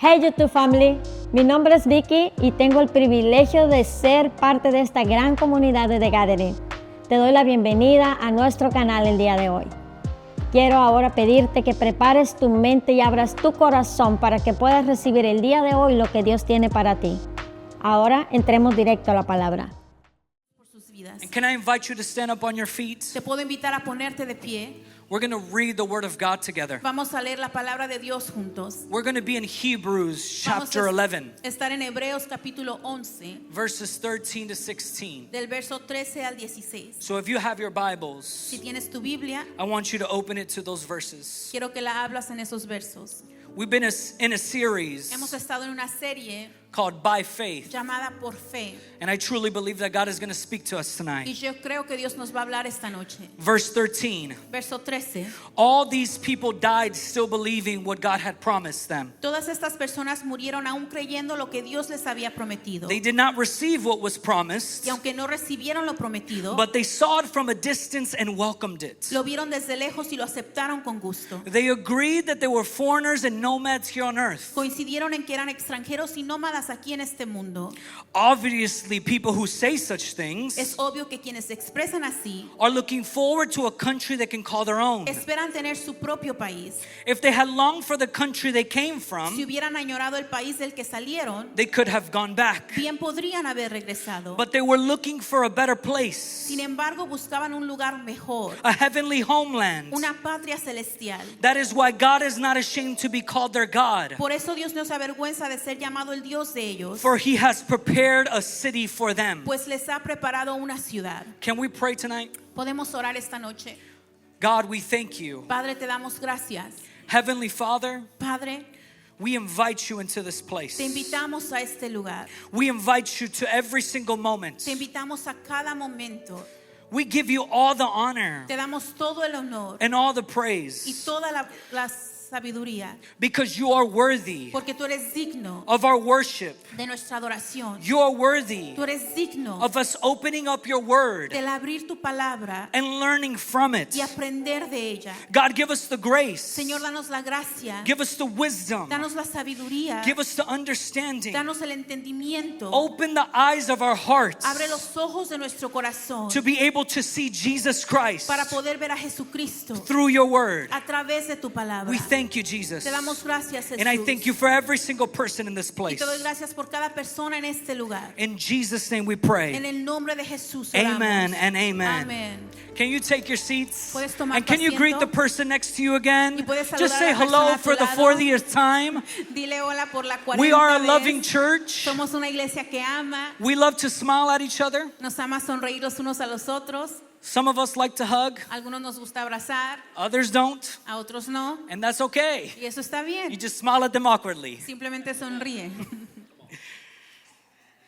Hey YouTube Family, mi nombre es Vicky y tengo el privilegio de ser parte de esta gran comunidad de The Gathering. Te doy la bienvenida a nuestro canal el día de hoy. Quiero ahora pedirte que prepares tu mente y abras tu corazón para que puedas recibir el día de hoy lo que Dios tiene para ti. Ahora entremos directo a la palabra. Por sus vidas. And can I invite you to stand up on your feet? Te puedo invitar a ponerte de pie. We're going to read the Word of God together. Vamos a leer la palabra de Dios juntos. We're going to be in Hebrews Vamos chapter a 11, estar en Hebreos capítulo 11, verses 13 to 16. del verso 13 al 16. So if you have your Bibles, Si tienes tu Biblia, I want you to open it to those verses. quiero que la hablas en esos versos. We've been in a series Hemos estado en una serie called By Faith, llamada Por Fe. and I truly believe that God is going to speak to us Y tonight. yo creo que Dios nos va a hablar esta noche. Verse 13. Verso 13. All these people died still believing what God had promised them. Todas estas personas murieron aún creyendo lo que Dios les había prometido. They did not receive what was promised, Y aunque no recibieron lo prometido, but they saw it from a distance and welcomed it. lo vieron desde lejos y lo aceptaron con gusto. They agreed that they were foreigners and nomads here on earth. Coincidieron en que eran extranjeros y nómadas aquí en este mundo. Obviously, people who say such things Es obvio que quienes se expresan así are looking forward to a country they can call their own. esperan tener su propio país. If they had longed for the country they came Si from, hubieran añorado el país del que salieron, they could have gone back. bien podrían haber regresado. But they were looking for a better place, Sin embargo, buscaban un lugar mejor, a heavenly homeland. una patria celestial. That is why God is not ashamed to be called their God, Por eso Dios no se avergüenza de ser llamado el Dios de ellos, for He has prepared a city for them. pues les ha preparado una ciudad. Can we pray tonight? Podemos orar esta noche. God, we thank you. Padre, te damos gracias. Heavenly Father, Padre, we invite you into this place. te invitamos a este lugar. We invite you to every single moment. Te invitamos a cada momento. We give you all the honor Te damos todo el honor and all the y praise toda la sabiduría, because you are worthy porque tú eres digno of our worship. de nuestra adoración. You are worthy Tú eres digno of us opening up your word del abrir tu palabra and learning from it. y aprender de ella. God, give us the grace. Señor, danos la gracia, Give us the wisdom. danos la sabiduría, Give us the understanding. danos el entendimiento. Open the eyes of our hearts Abre los ojos de nuestro corazón to be able to see Jesus Christ para poder ver a Jesucristo through your word. a través de tu palabra. We thank you, Jesus. Te damos gracias, And I Jesús. thank you for every single person in this Y place. te doy gracias por cada persona en este lugar. In Jesus' name we En pray. el nombre de Jesús oramos. Amen and amen. Amén. Can you take your seats? Puedes tomar And can tu you greet asiento. the person next to you again? Y puedes Just saludar say a la hello persona a tu for the lado. 40th time. Dile hola por la 40 We are a vez. loving church. Somos una iglesia que ama, We love to smile at each other. nos ama sonreír los unos a los otros. Some of us like to hug, Algunos nos gusta abrazar, others don't, a otros no. and that's okay. Y eso está You bien. just smile at them awkwardly. Simplemente sonríe.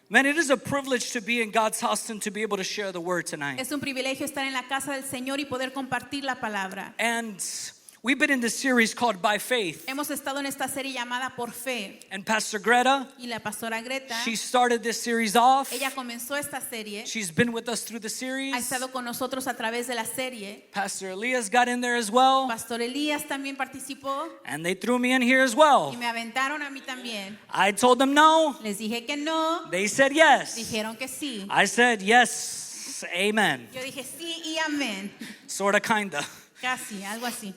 Man, it is a privilege to be in God's house and to be able to share the word tonight. Es un privilegio estar en la casa del Señor y poder compartir la palabra. And we've been in this series called By Faith. Hemos estado en esta serie llamada Por Fe. And Pastor Greta, Y la pastora Greta, she started this series off. ella comenzó esta serie, She's been with us through the ha series. estado con nosotros a través de la serie. Pastor Elias got in there as well. Pastor Elías también participó And they threw me in here as y well. me aventaron a mí también. I told them no. Les dije que no, They said yes. dijeron que sí. I said yes. Amen. Yo dije sí y amén. Sorta, kinda. Casi, algo así.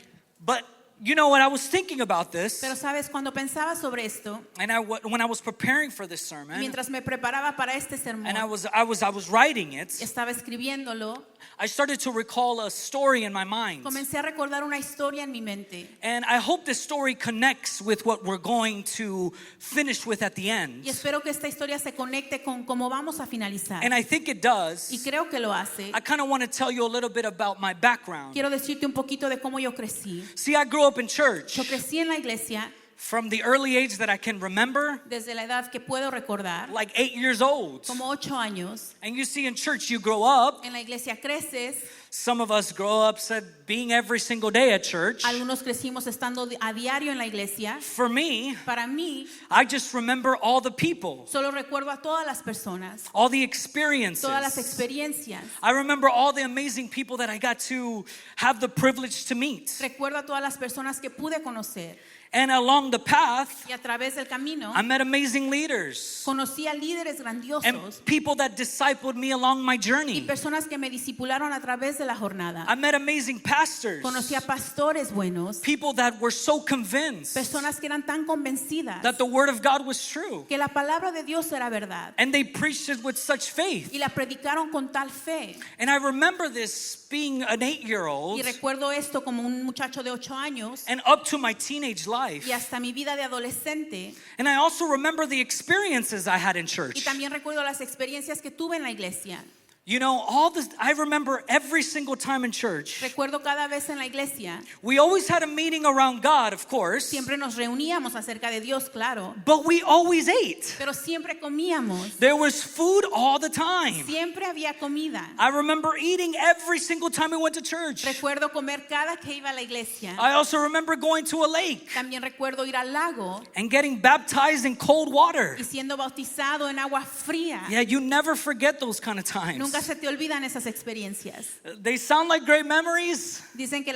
But you know, when I was thinking about this, Pero sabes, cuando pensaba sobre esto, and when I was preparing for this sermon, mientras me preparaba para este sermón, and I was writing it, estaba escribiéndolo, I started to recall a story in my mind. comencé a recordar una historia en mi mente. And I hope this story connects with what we're going to finish with at the end. Y espero que esta historia se conecte con cómo vamos a finalizar. And I think it Y does. creo que lo hace. I kind of want to tell you a little bit about my background. Quiero decirte un poquito de cómo yo crecí. See, I grew up in church Yo crecí en la iglesia from the early age that I can remember, desde la edad que puedo recordar, like 8 years old. como 8 años. And you see, in church, you grow up. En la iglesia creces. Some of us grow up being every single day at church. Algunos crecimos estando a diario en la iglesia. For me, Para mí, I just remember all the people, solo recuerdo a todas las personas, all the experiences. todas las experiencias. I remember all the amazing people that I got to have the privilege to meet. Recuerdo a todas las personas que pude conocer. And along the path, Y a través del camino I met amazing leaders conocí a líderes grandiosos and people that discipled me along my y journey. personas que me discipularon a través de la jornada. I met amazing pastors, Conocí a pastores buenos, people that were so convinced personas que eran tan convencidas that the word of God was true. que la palabra de Dios era verdad And they preached it with such faith. y la predicaron con tal fe. And I remember this being an 8-year-old Y recuerdo esto como un muchacho de 8 años and up to my teenage life. y hasta mi vida de adolescente. And I also remember the experiences I had in Y church. también recuerdo las experiencias que tuve en la iglesia. You know, all this, I remember every single time in church, Recuerdo cada vez en la iglesia, we always had a meeting around God, of course, siempre nos reuníamos acerca de Dios, claro, but we always ate. pero siempre comíamos. There was food all the time. Siempre había comida. I remember eating every single time we went to church. Recuerdo comer cada que iba a la iglesia. I also remember going to a lake También recuerdo ir al lago and getting baptized in cold water. y siendo bautizado en agua fría. Yeah, you never forget those kind of Nunca times. se te olvidan esas experiencias. They sound like great memories, Dicen que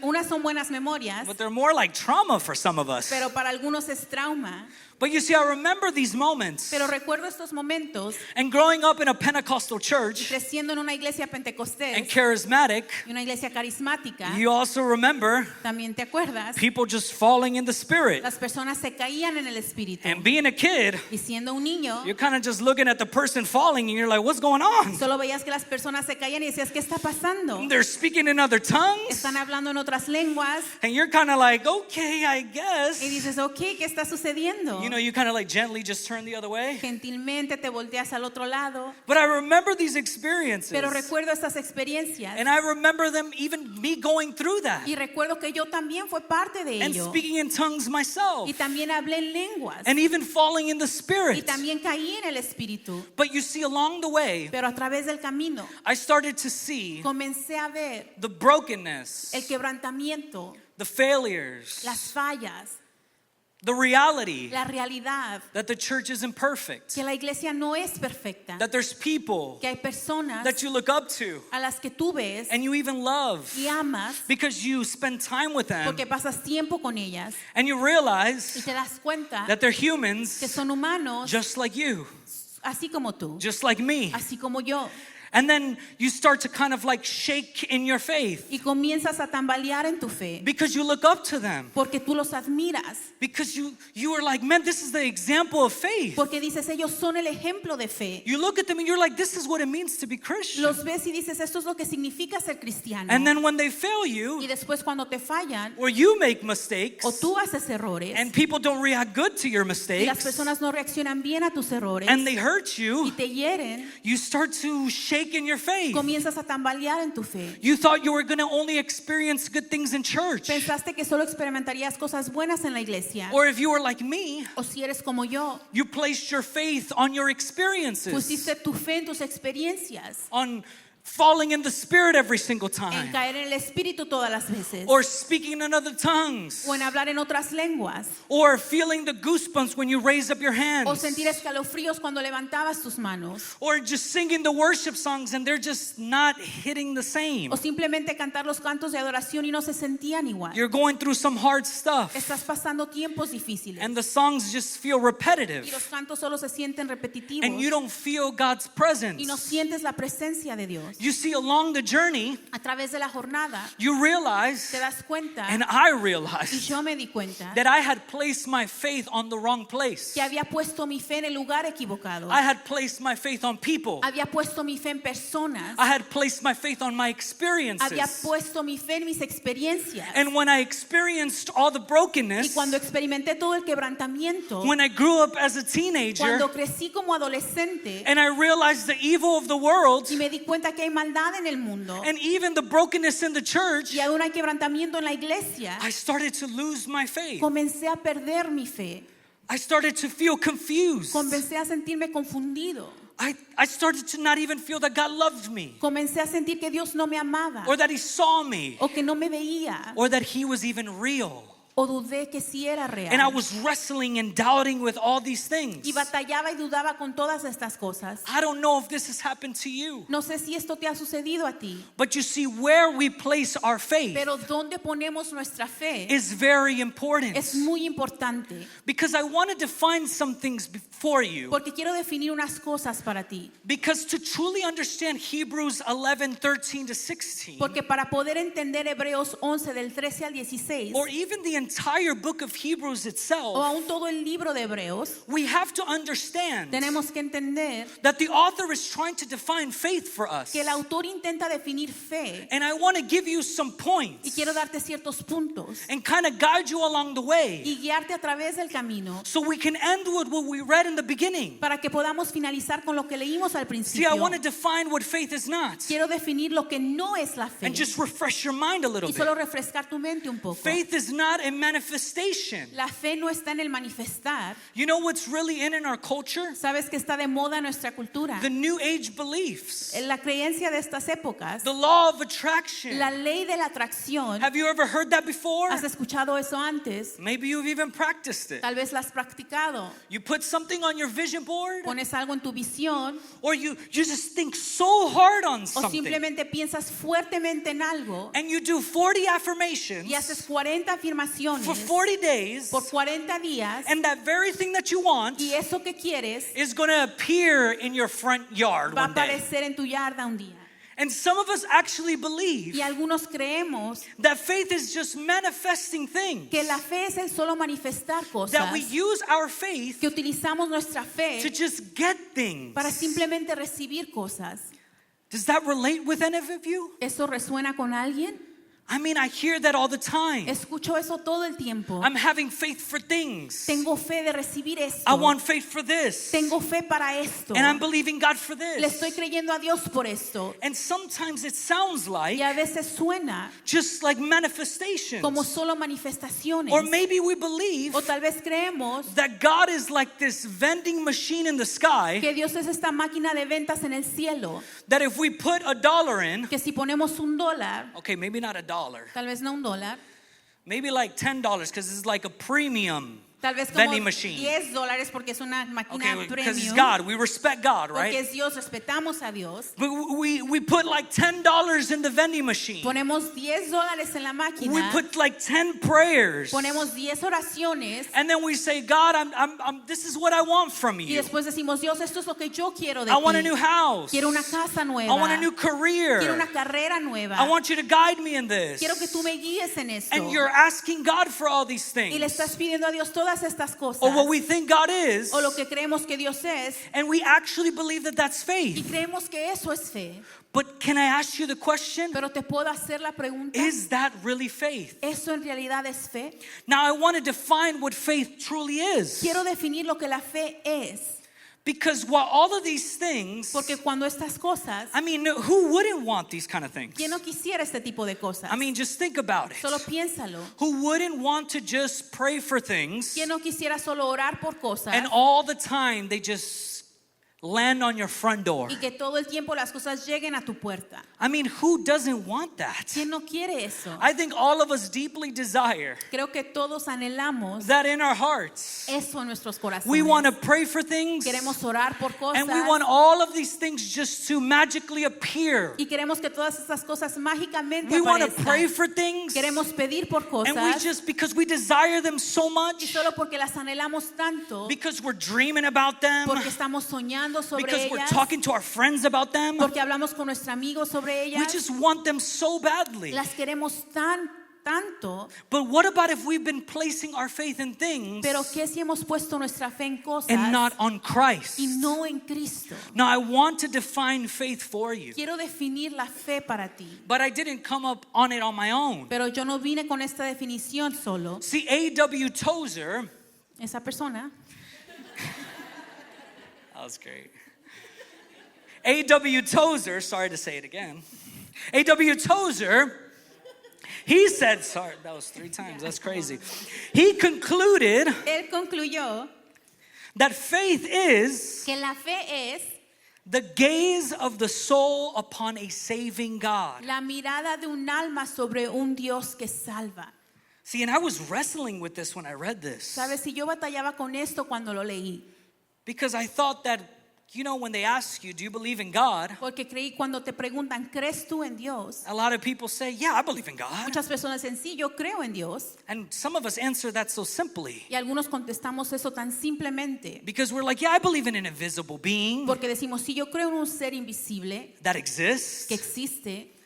unas son buenas memorias, but they're more like trauma for some of us. pero para algunos es trauma. But you see, I remember these moments. Pero recuerdo estos momentos And growing up in a Pentecostal y church creciendo en una iglesia and pentecostés charismatic, y una iglesia carismática. you also remember También te acuerdas, people just falling in the spirit. las personas se caían en el espíritu. And being a kid, Y siendo un niño, you're kind of just looking at the person falling and you're like, what's going on? solo veías que las personas se caían y decías, ¿qué está pasando? They're speaking in other tongues. Están hablando en otras lenguas And you're kind of like, okay, I guess. y dices, ok, ¿qué está sucediendo? You know, you kind of like gently just turn the other way. Gentilmente te volteas al otro lado. But I remember these experiences. Pero recuerdo estas experiencias And I remember them, even me going through that. y recuerdo que yo también fue parte de And ello. speaking in tongues myself. Y también hablé en lenguas. And even falling in the Y spirit. también caí en el espíritu. But you see, along the way, Pero a través del camino I started to see comencé a ver the brokenness, el quebrantamiento, the failures, las fallas, the reality la realidad, that the church is imperfect, que la iglesia no es perfecta, that there's people que hay personas that you look up to a las que tú ves and you even love y amas because you spend time with them porque pasas tiempo con ellas and you y realize te das cuenta that they're que humans son humanos just like you, así como tú, just like me. así como yo. And then you start to kind of like shake in your faith Y comienzas a tambalear en tu fe because you look up to them, porque tú los admiras, because you are like, man, this is the example of faith. porque dices, ellos son el ejemplo de fe. You look at them and you're like, this is what it means to be Christian. Los ves y dices, esto es lo que significa ser cristiano. And then when they fail Y you, después cuando te fallan or you make mistakes, o tú haces errores and people don't react good to your y las mistakes, personas no reaccionan bien a tus errores and they hurt y you, te hieren, you start to shake in your faith. comienzas a tambalear en tu fe. You thought you were going to only experience good things in church. Pensaste que solo experimentarías cosas buenas en la iglesia. Or if you were like me, O si eres como yo, you placed your faith on your experiences, pusiste tu fe en tus experiencias, on falling in the spirit every single en time, caer en el espíritu todas las veces, or speaking in other tongues, o en hablar en otras lenguas, or feeling the goosebumps when you raise up your o hands, sentir escalofríos cuando levantabas tus manos, or just singing the worship songs and they're just not hitting the same. o simplemente cantar los cantos de adoración y no se sentían igual. You're going through some hard stuff Estás pasando tiempos difíciles and the songs just feel repetitive y los cantos solo se sienten repetitivos and you don't feel God's y no presence. sientes la presencia de Dios. You see, along the journey, A través de la jornada you te realize, das cuenta, and I y realized, yo me di cuenta, that I had placed my faith on the wrong place. que había puesto mi fe en el lugar equivocado. I had placed my faith on people. Había puesto mi fe en personas. I had placed my faith on my Había experiences. puesto mi fe en mis experiencias. And when I experienced all the Y brokenness, cuando experimenté todo el quebrantamiento, when I grew up as a teenager, cuando crecí como adolescente and I realized the evil of the world, y me di cuenta que hay maldad en el mundo and even the brokenness in the church, y aún hay quebrantamiento en la iglesia, I started to lose my faith. comencé a perder mi fe. I started to feel confused. Comencé a sentirme confundido. I started to not even feel that God loved me, Comencé a sentir que Dios no me amaba or that He saw me, o que no me veía or that He was even real. O dudé que sí era real. And I was wrestling and doubting with all these things. Y batallaba y dudaba con todas estas cosas. I don't know if this has happened to you. No sé si esto te ha sucedido a ti. But you see, where we place our faith Pero donde ponemos nuestra fe is very important. es muy importante. Because I want to define some things for you. Porque quiero definir unas cosas para ti. Because to truly understand Hebrews 11:13 to 16, Porque para poder entender Hebreos 11 del 13 al 16, or even the entire book of Hebrews o itself, aún todo el libro de Hebreos, we have to understand tenemos que entender that the author is trying to define faith for us. que el autor intenta definir fe. And I want to give you some Y points quiero darte ciertos puntos and kind of guide you along the way y guiarte a través del camino so we can end with what we read in the beginning. para que podamos finalizar con lo que leímos al See, principio. I want to define what faith is not Quiero definir lo que no es la fe and just refresh your mind a little y solo bit. refrescar tu mente un poco. Faith is not a manifestation. La fe no está en el manifestar. You know what's really in our culture? ¿Sabes que está de moda en nuestra cultura? The New Age beliefs, La creencia de estas épocas, the law of attraction. la ley de la atracción. Have you ever heard that before? ¿Has escuchado eso antes? Maybe you've even practiced it. Tal vez la has practicado. You put something on your vision board, Pones algo en tu visión or you just think so hard on o something, simplemente piensas fuertemente en algo and you do 40 affirmations y haces 40 afirmaciones for 40 days, por 40 días and that very thing that you want y eso que quieres is going to appear in your front yard va a one day. aparecer en tu yarda un día. And some of us actually believe Y algunos creemos that faith is just manifesting things, que la fe es el solo manifestar that cosas, we use our faith que utilizamos nuestra to fe just get things. para simplemente recibir cosas. Does that relate with any of you? ¿Eso resuena con alguien? I mean, I hear that all the time. Escucho eso todo el tiempo. I'm having faith for things. Tengo fe de recibir esto. I want faith for this. Tengo fe para esto. And I'm believing God for Le estoy this. creyendo a Dios por esto. And sometimes it sounds like Y a veces suena just like manifestations. como solo manifestaciones. Or maybe we believe O tal vez creemos that God is like this vending machine in the sky, que Dios es esta máquina de ventas en el cielo. that if we put $1 in, Que si ponemos $1, okay, maybe not $1, tal vez no $1, maybe like $10 because it's like a premium tal vez como vending machine. $10 porque es una máquina Okay, because it's premium. God. We respect God, Porque right? es Dios, respetamos a Dios. But we put like $10 in the vending machine. Ponemos $10 en la máquina. We put like 10 prayers. Ponemos 10 oraciones. And then we say, God, this is what I want from Y you. después decimos, Dios, esto es lo que yo quiero de I ti. want a new house. Quiero una casa nueva. I want a new Quiero career. una carrera nueva. I want you to guide me in this. Quiero que tú me guíes en esto. And you're asking God for all these Y le things. estás pidiendo a Dios todas estas cosas. Or what we think God is. O lo que creemos que Dios es. And we actually believe that that's Y faith. creemos que eso es fe. But can I ask you the question? Pero te puedo hacer la pregunta. Is that really faith? ¿Eso en realidad es fe? Now I want to define what faith truly is. Quiero definir lo que la fe es. Because while all of these things, Porque cuando estas cosas, I mean, who wouldn't want these kind of things? ¿quién no quisiera este tipo de cosas? I mean, just think about it. Solo piénsalo. Who wouldn't want to just pray for things ¿Quién no quisiera solo orar por cosas and all the time they just land on your front door? y que todo el tiempo las cosas lleguen a tu puerta? I mean, who doesn't want that? ¿Quién no quiere eso? I think all of us deeply desire Creo que todos anhelamos that in our hearts. eso en nuestros corazones. We want to pray for things Queremos orar por cosas and we want all of these things just to magically appear. y queremos que todas estas cosas mágicamente We want to aparezcan. pray for things Queremos pedir por and we cosas just, because we desire them so y much, solo porque las anhelamos tanto, because we're dreaming about them, porque estamos soñando sobre because we're ellas, talking to our friends about them, porque hablamos con nuestro amigo sobre we ellas, just want them so badly. las queremos tanto. But what about if we've been placing our faith in things Pero ¿qué si hemos puesto nuestra fe en cosas and not on Christ? y no en Cristo? Now I want to define faith for you, Quiero definir la fe para ti, but I didn't come up on it on my own. pero yo no vine con esta definición solo. See, A.W. Tozer, Esa persona, that was great. A.W. Tozer, sorry to say it again. A.W. Tozer, he said, sorry, that was 3 times, that's crazy. He concluded él concluyó that faith is que la fe es the gaze of the soul upon a saving God. la mirada de un alma sobre un Dios que salva. See, and I was wrestling with this when I read this. Sabes, si yo batallaba con esto cuando lo leí, Because I thought that, you know, when they ask you, do you believe in God? porque creí cuando te preguntan, ¿crees tú en Dios? A lot of people say, yeah, I believe in God. Muchas personas dicen, sí, yo creo en Dios. And some of us answer that so simply. Y algunos contestamos eso tan simplemente Because we're like, yeah, I believe in an invisible being porque decimos, sí, yo creo en un ser invisible that exists. que existe,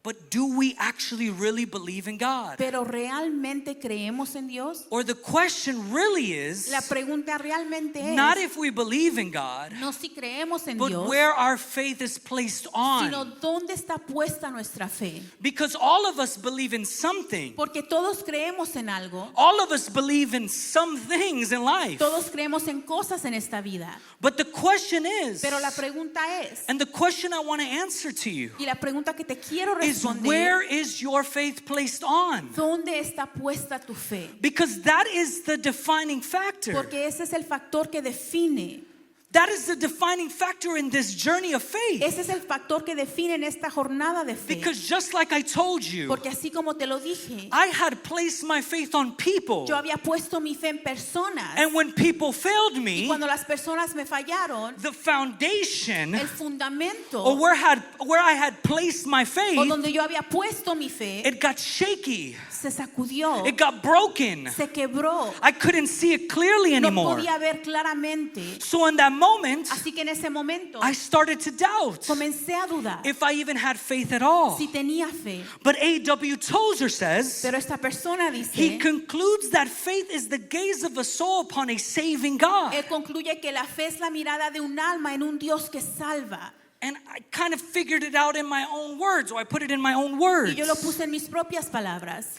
But do we actually really believe in God? pero ¿realmente creemos en Dios? Or the question really is, La pregunta realmente not es, if we believe in God, no si creemos en but Dios, where our faith is placed sino on. dónde está puesta nuestra fe. Because all of us believe in something. Porque todos creemos en algo, All of us believe in some things in life. todos creemos en cosas en esta vida. But the question is, Pero la pregunta es, and the question I want to answer to you, y la pregunta que te quiero is responder, where is your faith placed on? ¿dónde está puesta tu fe? Because that is the defining factor. Porque ese es el factor que define. That is the defining factor in this journey of faith. Ese es el factor que define en esta jornada de fe. Because just like I told you, Porque así como te lo dije, I had placed my faith on people. yo había puesto mi fe en personas. And when people failed Y me, cuando las personas me fallaron, the foundation el fundamento or where I had placed my o faith, donde yo había puesto mi fe it got shaky. se sacudió, It got broken. se quebró. I couldn't see it clearly No anymore. podía ver claramente. So in that moment, Así que en ese momento I started to doubt comencé a dudar if I even had faith at all. si tenía fe. But A.W. Tozer says, Pero esta persona he dice, concludes that faith is the gaze of a soul upon a saving God. él concluye que la fe es la mirada de un alma en un Dios que salva. And I kind of figured it out in my own words, or I put it in my own words. Y yo lo puse en mis propias palabras.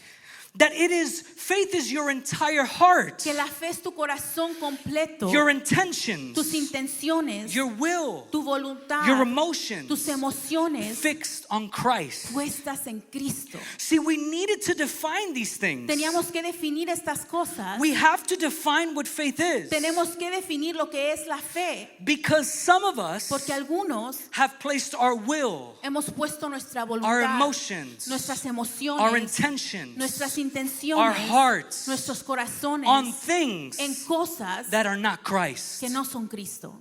That faith is your entire heart, Que la fe es tu corazón completo, your intentions, tus intenciones, your will, tu voluntad, your emotions tus emociones fixed on Christ. puestas en Cristo. See, we needed to define these things. Teníamos que definir estas cosas. We have to define what faith is. Tenemos que definir lo que es la fe. Because some of us Porque algunos have placed our will, hemos puesto nuestra voluntad, our emotions, nuestras emociones, our intentions, nuestras our intenciones, hearts nuestros corazones on things en cosas that are not Christ. que no son Cristo.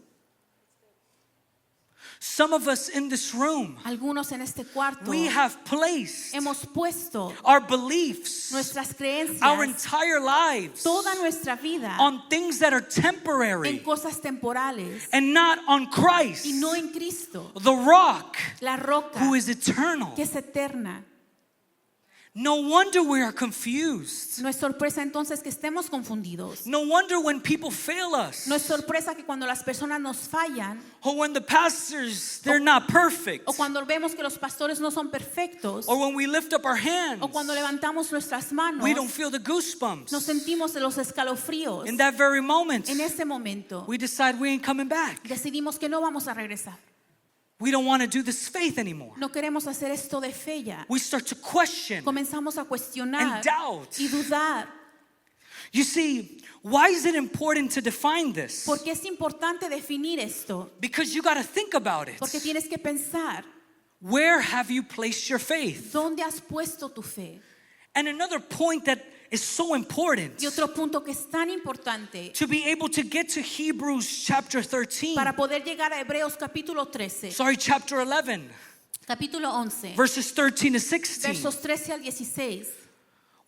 Some of us in this room, Algunos en este cuarto we have placed hemos puesto our beliefs, nuestras creencias, our entire lives toda nuestra vida on things that are en temporary cosas temporales and not on Christ, y no en Cristo, the rock la roca who is eternal. que es eterna. No wonder we are confused. No es sorpresa entonces que estemos confundidos. No wonder when people fail us, No es sorpresa que cuando las personas nos fallan or when the pastors, they're not perfect, o cuando vemos que los pastores no son perfectos or when we lift up our hands, o cuando levantamos nuestras manos, we don't feel the goosebumps. nos sentimos de los escalofríos. In that very moment, En ese momento we decide we ain't coming back. decidimos que no vamos a regresar. We don't want to do this faith anymore. No queremos hacer esto de fe ya. We start to question Comenzamos a cuestionar and doubt. y dudar. You see, why is it important to define this? ¿Por qué es importante definir esto? Because you got to think about it. Porque tienes que pensar, Where have you placed your faith? ¿dónde has puesto tu fe? And another point that is so important, Y otro punto que es tan importante to be able to get to Hebrews chapter 13, para poder llegar a Hebreos capítulo 13, chapter 11, capítulo 11, verses 13 to 16. versos 13 al 16.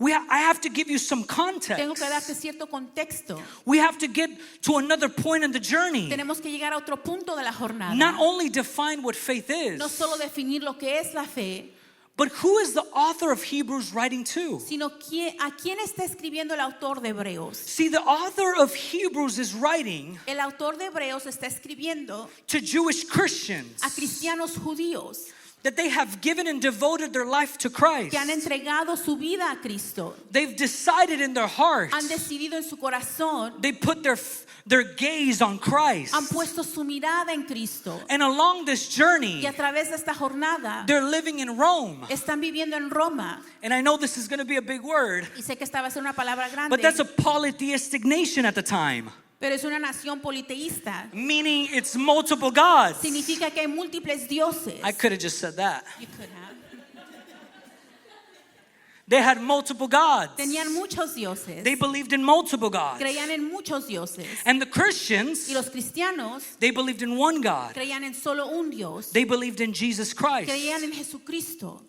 I have to give you some context. Tengo que darte cierto contexto. We have to get to another point in the journey. Tenemos que llegar a otro punto de la jornada. Not only define what faith No is, solo definir lo que es la fe, but who is the author of Hebrews writing to? sino a quién está escribiendo el autor de Hebreos. See, the author of Hebrews is writing El autor de Hebreos está escribiendo to Jewish Christians a cristianos judíos that they have given and devoted their life to Christ. que han entregado su vida a Cristo. They've decided in their hearts, Han decidido en su corazón, they put their gaze on Christ. han puesto su mirada en Cristo. And along this journey, Y a través de esta jornada they're living in Rome. están viviendo en Roma. And I know this is going to be a big word, Y sé que esta va a ser una palabra grande, but that's a polytheistic nation at the time, pero es una nación politeísta. meaning it's multiple gods. Significa que hay múltiples dioses. I could have just said that. You could have. They had multiple gods. Tenían muchos dioses. They believed in multiple gods. Creían en muchos dioses. And the Christians, Y los cristianos they believed in one God. creían en solo un Dios. They believed in Jesus Christ. Creían en Jesucristo.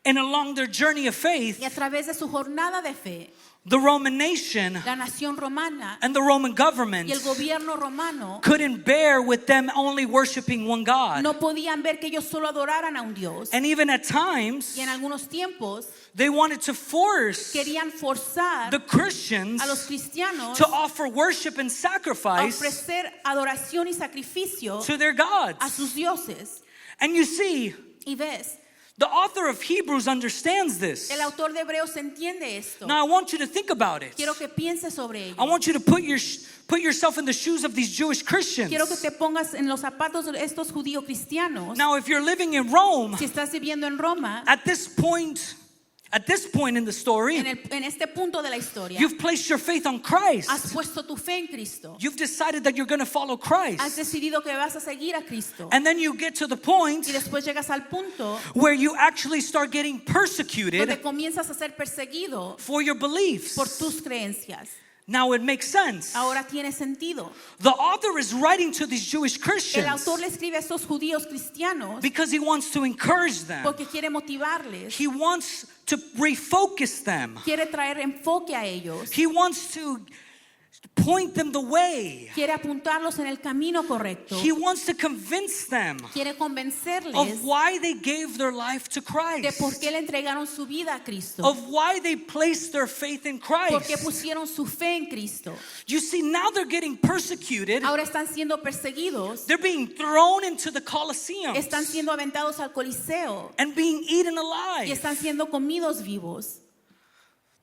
And along their journey of faith, Y a través de su jornada de fe, the Roman nation la nación romana and the Roman government y el gobierno romano couldn't bear with them only worshiping one God. no podían ver que ellos solo adoraran a un Dios. And even at times, Y en algunos tiempos they wanted to force querían forzar the Christians a los cristianos to offer worship and a sacrifice ofrecer adoración y sacrificio to their a gods. sus dioses. And you see, Y ves, the author of Hebrews understands this. el autor de Hebreos entiende esto. Now I want you to think about it. Quiero que pienses sobre I ello. want you to put yourself in the shoes of these Jewish Christians. Quiero que te pongas en los zapatos de estos judíos cristianos. Now if you're living in Rome, Si estás viviendo en Roma, at this point in the story, en este punto de la historia, you've placed your faith on Christ. has puesto tu fe en Cristo. You've decided that you're going to follow Has Christ. decidido que vas a seguir a Cristo. And then you get to the point Y después llegas al punto where you actually start getting persecuted donde comienzas a ser perseguido for your beliefs. por tus creencias. Now it makes sense. Ahora tiene sentido. The author is writing to these Jewish El Christians autor le escribe a estos judíos cristianos because he wants to encourage them. porque quiere motivarles, He wants to refocus them. quiere traer enfoque a ellos, He wants to point them the way. quiere apuntarlos en el camino correcto, He wants to convince them quiere of convencerles why they gave their life to de Christ, por qué le entregaron su vida a Cristo, of why they placed their faith in por qué Christ. pusieron su fe en Cristo. You see, now they're getting persecuted. Ahora están siendo perseguidos, They're being thrown into the Colosseum están siendo aventados al Coliseo and being eaten y alive. están siendo comidos vivos.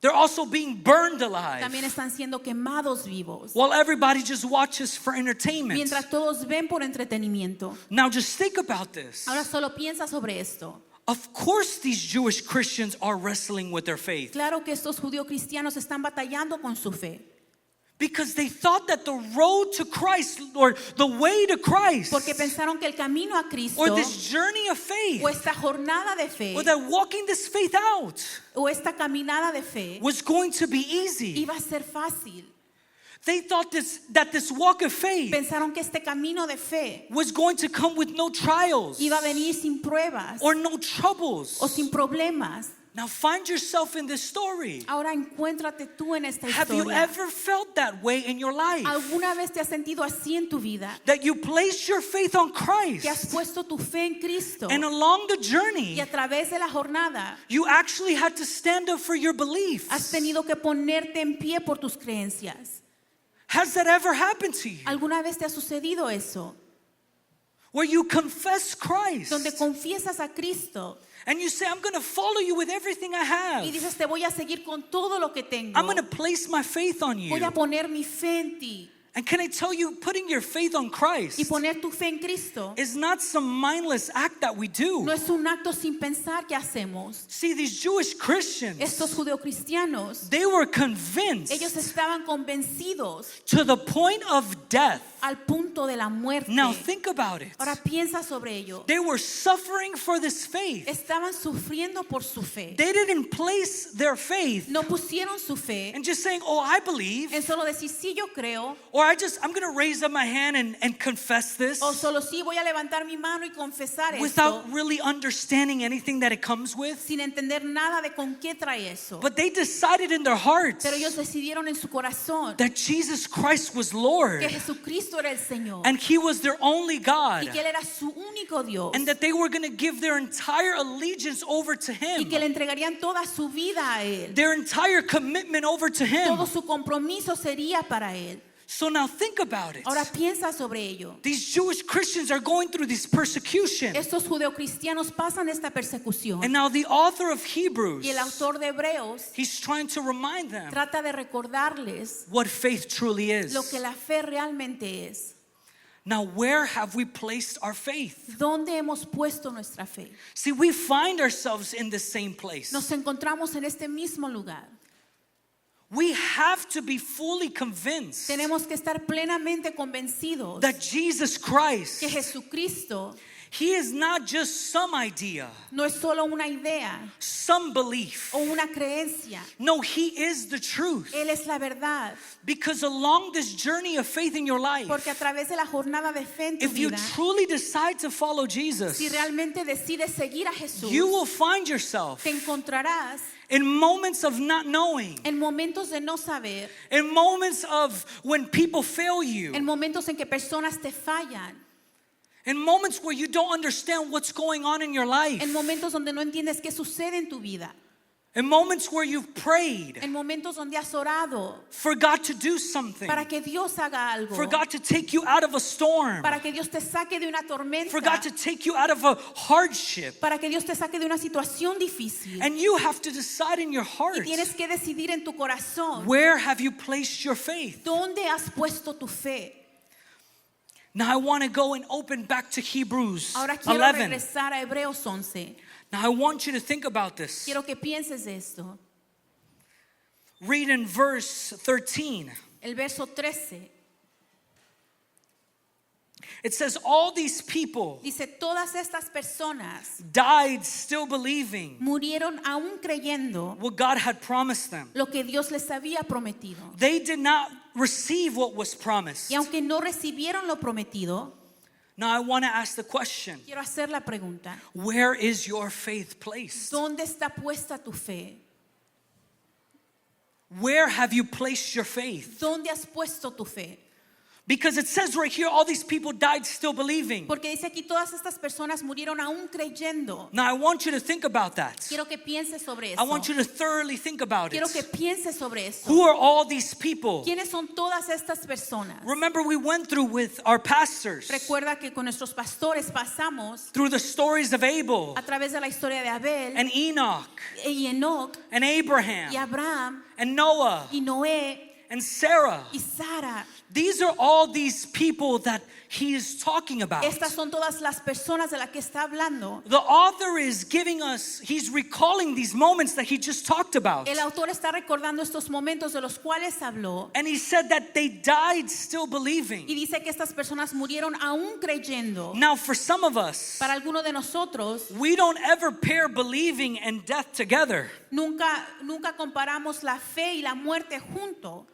They're also being burned alive También están siendo quemados vivos, while everybody just watches for entertainment. mientras todos ven por entretenimiento. Now just think about this. Ahora solo piensa sobre esto. Of course these Jewish Christians are wrestling with their faith Claro que estos judíos cristianos están batallando con su fe, because they thought that the road to Christ or the way to Christ porque pensaron que el camino a Cristo or this journey of faith o esta jornada de fe or that walking this faith out o esta caminada de fe was going to be easy. iba a ser fácil. They thought that this walk of faith Pensaron que este camino de fe was going to come with no trials iba a venir sin pruebas or no troubles. o sin problemas. Now find yourself in this story. Ahora encuéntrate tú en esta Have you historia. ever felt that way in your life? ¿Alguna vez te has sentido así en tu vida? That you place your faith on Christ Que has puesto tu fe en Cristo and along the y journey a través de la jornada you actually had to stand up for your has beliefs. tenido que ponerte en pie por tus creencias? Has that ever happened to you? ¿Alguna vez te ha sucedido eso? Where you confess Christ Donde confiesas a Cristo and you say, I'm going to follow you with everything I y have. dices, te voy a seguir con todo lo que tengo. I'm going to place my faith on Voy a you. poner mi fe en ti. And can I tell you, putting your faith on Christ Y poner tu fe en Cristo is not some mindless act that we do. no es un acto sin pensar que hacemos. See, these Jewish Christians, Estos judeocristianos, they were ellos convinced estaban convencidos to the point of death. al punto de la muerte. Now think about it. Ahora piensa sobre ello. They were suffering for this faith. Estaban sufriendo por su fe. They didn't place their faith No pusieron su fe and just saying, oh, I believe, en solo decir sí yo creo or I'm going to raise up my hand and confess this o solo sí voy a levantar mi mano y confesar esto without really understanding anything that it comes with. sin entender nada de con qué trae eso. But they decided in their hearts Pero ellos decidieron en su corazón that Jesus Christ was Lord que Jesucristo era el Señor and He was their only God, y que Él era su único Dios and that they were going to give their entire allegiance over to y Him, que le entregarían toda su vida a Él. their entire commitment over to Him. Todo su compromiso sería para Él. So now think about it. Ahora piensa sobre ello. These Jewish Christians are going through this persecution. Estos judeocristianos pasan esta persecución And now the author of Hebrews, y el autor de Hebreos he's trying to remind them trata de recordarles what faith truly lo que is. la fe realmente es. Now, where have we placed our faith? ¿Dónde hemos puesto nuestra fe? See, we find ourselves in the same place. Nos encontramos en este mismo lugar. We have to be fully convinced Tenemos que estar plenamente convencidos that Jesus Christ, que Jesucristo He is not just some idea, No es solo una idea some belief. o una creencia. No, He is the truth. Él es la verdad. Because along this journey of faith in your life, Porque a través de la jornada de fe en tu if you vida, truly decide to follow Jesus, si realmente decides seguir a Jesús, you will find yourself te encontrarás in moments of not knowing, en momentos de no saber, in moments of when people fail you, en momentos en que personas te fallan, in moments where you don't understand what's going on in your life, en momentos donde no entiendes qué sucede en tu vida, in moments where you've prayed en momentos donde has orado for God to do something, para que Dios haga algo, for God to take you out of a storm, para que Dios te saque de una for tormenta, God to take you out of a hardship. para que Dios te saque de una situación difícil. And you have to decide in your Y heart, tienes que decidir en tu corazón, where have you placed your faith? ¿dónde has puesto tu fe? Now I want to go and open back to Hebrews Ahora quiero 11. regresar a Hebreos 11. Now I want you to think about this. Quiero que pienses de esto. Read in verse 13. El verso 13 It says, all these people dice, todas estas personas died still believing murieron aún creyendo what God had promised them. lo que Dios les había prometido. They did not receive what was promised. Y aunque no recibieron lo prometido, Now I want to ask the question, quiero hacer la pregunta, where is your faith placed? ¿dónde está puesta tu fe? Where have you placed your faith? ¿Dónde has puesto tu fe? Because it says right here, all these people died still believing. Porque dice aquí, todas estas personas murieron aún creyendo. Now I want you to think about that. Quiero que pienses sobre I eso. want you to thoroughly think about Quiero que it. pienses sobre eso. Who are all these people? ¿Quiénes son todas estas personas? Remember, we went through with our pastors, Recuerda que con nuestros pastores pasamos through the stories of Abel a través de la historia de Abel and Enoch y Enoch and y Abraham Abraham and Noah y Noé and Sarah. y Sara. These are all these people that he is talking about. Estas son todas las personas de las que está hablando. The author is giving us, he's recalling these moments that he just talked about. El autor está recordando estos momentos de los cuales habló And he said that they died still y believing. dice que estas personas murieron aún creyendo. Now, for some of us, Para algunos de nosotros, we don't ever pair believing and death together. nunca comparamos la fe y la muerte junto.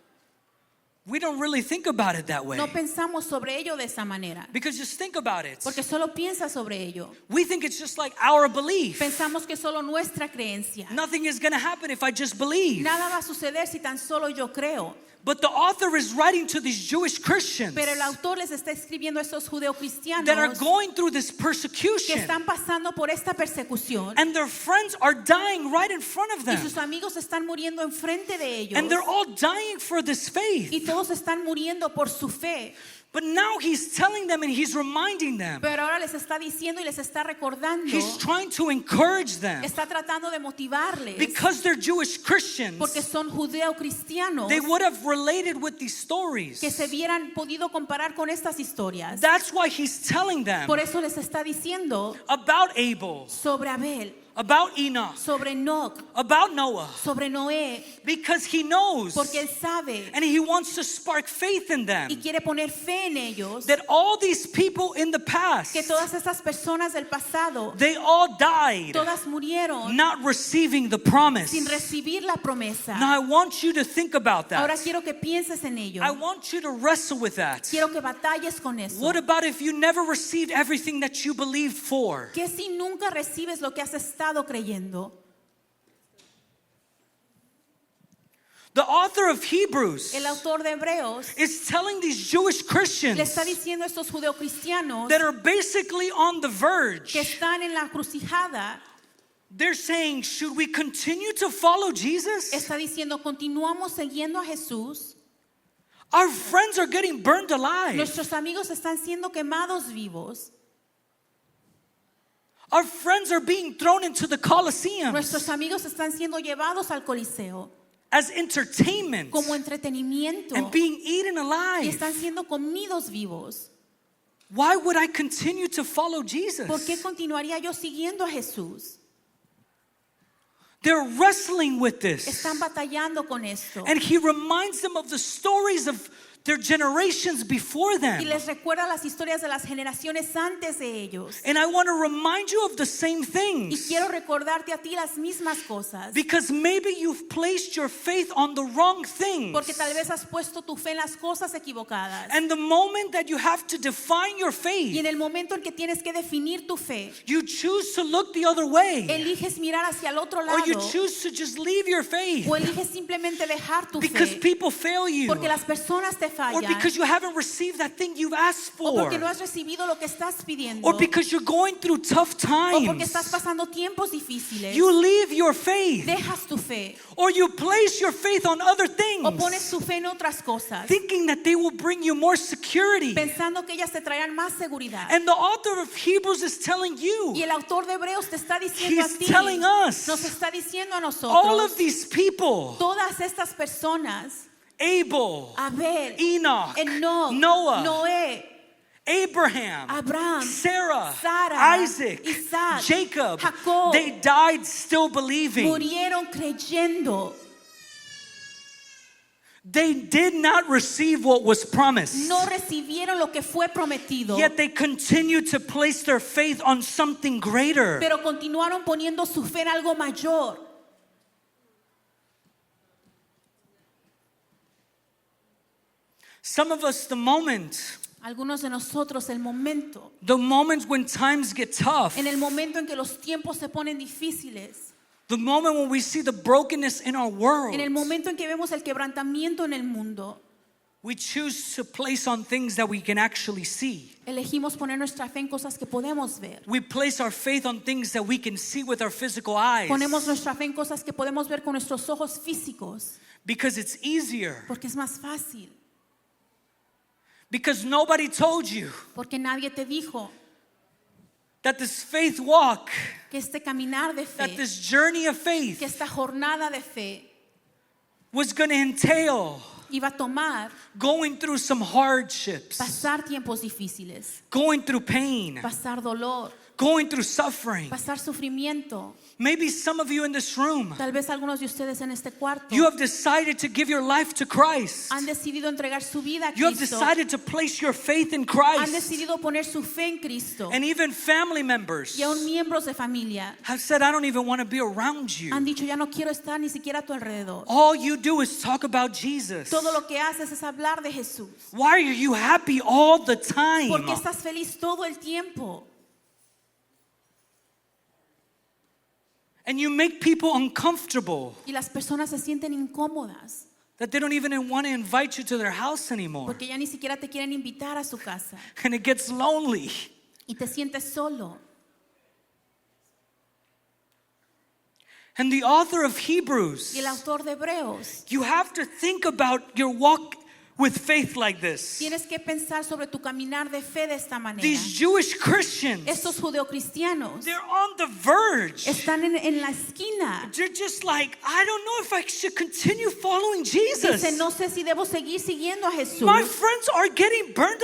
We don't really think about it that way. No pensamos sobre ello de esa manera. Because just think about it. Porque solo piensa sobre ello. We think it's just like our belief. Pensamos que solo nuestra creencia. Nothing is going to happen if I just believe. Nada va a suceder si tan solo yo creo. But the author is writing to these Jewish Christians Pero el autor les está escribiendo a estos judeocristianos that are going through this que persecution. están pasando por esta persecución And their friends are dying right in front of y them. sus amigos están muriendo enfrente de ellos And they're all dying for this faith. y todos están muriendo por su fe. But now he's telling them and he's reminding them. Pero ahora les está diciendo y les está recordando, He's trying to encourage them. está tratando de motivarles Because they're Jewish Christians, porque son judeocristianos they would have related with these stories. que se hubieran podido comparar con estas historias. That's why he's telling them Por eso les está diciendo about Abel, sobre Abel, about Enoch, sobre Enoch, about Noah. sobre Noé, Because he knows porque él sabe and he wants to spark faith in them y quiere poner fe en ellos that all these people in the past, que todas estas personas del pasado, they all died todas murieron not receiving the promise. sin recibir la promesa. Now I want you to think about Ahora that. quiero que pienses en ello. I want you to wrestle with that. Quiero que batalles con eso. What about if you never received everything that you believed for? ¿Qué si nunca recibes lo que has estado creyendo? The author of Hebrews El autor de Hebreos is telling these Jewish le Christians está diciendo a estos judeocristianos that are basically on the que verge. están en la crucijada, They're saying, should we continue to follow Jesus? está diciendo, continuamos siguiendo a Jesús. Our friends are getting burned alive. Nuestros amigos están siendo quemados vivos. Our friends are being thrown into the Colosseum Nuestros amigos están siendo llevados al Coliseo as entertainment como entretenimiento and being eaten y alive. están siendo comidos vivos. Why would I continue to follow Jesus? ¿Por qué continuaría yo siguiendo a Jesús? They're wrestling with this. Están batallando con esto. And he reminds them of the stories of their generations before y them. les recuerda las historias de las generaciones antes de ellos. And I want to remind you of the same Y things. quiero recordarte a ti las mismas cosas. Because maybe you've placed your faith on the wrong things. Porque tal vez has puesto tu fe en las cosas equivocadas. And the moment that you have to define your Y faith, en el momento en que tienes que definir tu fe, you choose to look the other way. eliges mirar hacia el otro Or you lado choose to just leave your faith. o eliges simplemente dejar tu Because fe people fail you. porque las personas te Or fallan because you haven't received that thing you've asked o for. porque no has recibido lo que estás pidiendo Or because you're going through tough o porque estás times. pasando tiempos difíciles. You leave your faith. Dejas tu fe Or you place your faith on other o pones things, tu fe en otras cosas thinking that they will bring you more security. pensando que ellas te traerán más seguridad. And the author of Hebrews is telling you, Y el autor de Hebreos te está diciendo a he's ti, telling us, nos está diciendo a all nosotros, of these people, todas estas personas, Abel, Abel, Enoch, Enoch, Noah, Noé, Abraham, Abraham, Sarah, Sara, Isaac, Isaac, Jacob, Jacob, they died still believing. murieron creyendo. They did not receive what was promised. No recibieron lo que fue prometido, Yet they continued to place their faith on something greater. pero continuaron poniendo su fe en algo mayor. Some of us, Algunos de nosotros, el momento, the moments when times get tough, en el momento en que los tiempos se ponen difíciles, the moment when we see the brokenness in our world, en el momento en que vemos el quebrantamiento en el mundo, we choose to place on things that we can actually see. elegimos poner nuestra fe en cosas que podemos ver. We place our faith on things that we can see with our physical eyes Ponemos nuestra fe en cosas que podemos ver con nuestros ojos físicos, because it's easier. porque es más fácil, Because nobody told you porque nadie te dijo that this faith walk, que este caminar de that fe, this journey of que faith esta jornada de fe was going to entail iba a tomar going through some hardships, pasar tiempos difíciles, going through pain, pasar dolor, going through suffering. pasar sufrimiento. Maybe some of you in this room, Tal vez algunos de ustedes en este cuarto you have decided to give your life to Christ. han decidido entregar su vida a You have Cristo, decided to place your faith in han Christ. decidido poner su fe en Cristo, And even family members y aún miembros de familia have said, I don't even want to be around you. han dicho, ya no quiero estar ni siquiera a tu alrededor. All you do is talk about Jesus. Todo lo que haces es hablar de Jesús. Why are you happy all the time? ¿Por qué estás feliz todo el tiempo? And you make people uncomfortable Y las personas se sienten incómodas that they don't even want to invite you to their house anymore. porque ya ni siquiera te quieren invitar a su casa And it gets lonely. y te sientes solo. And the author of Hebrews, Y el autor de Hebreos, you have to think about your walk with faith like this. tienes que pensar sobre tu caminar de fe de esta manera. These Jewish Christians, Estos judeocristianos they're on the verge. están en la esquina. They're just like, I don't know if I should continue following Jesus. Dicen, no sé si debo seguir siguiendo a Jesús. My friends are getting burned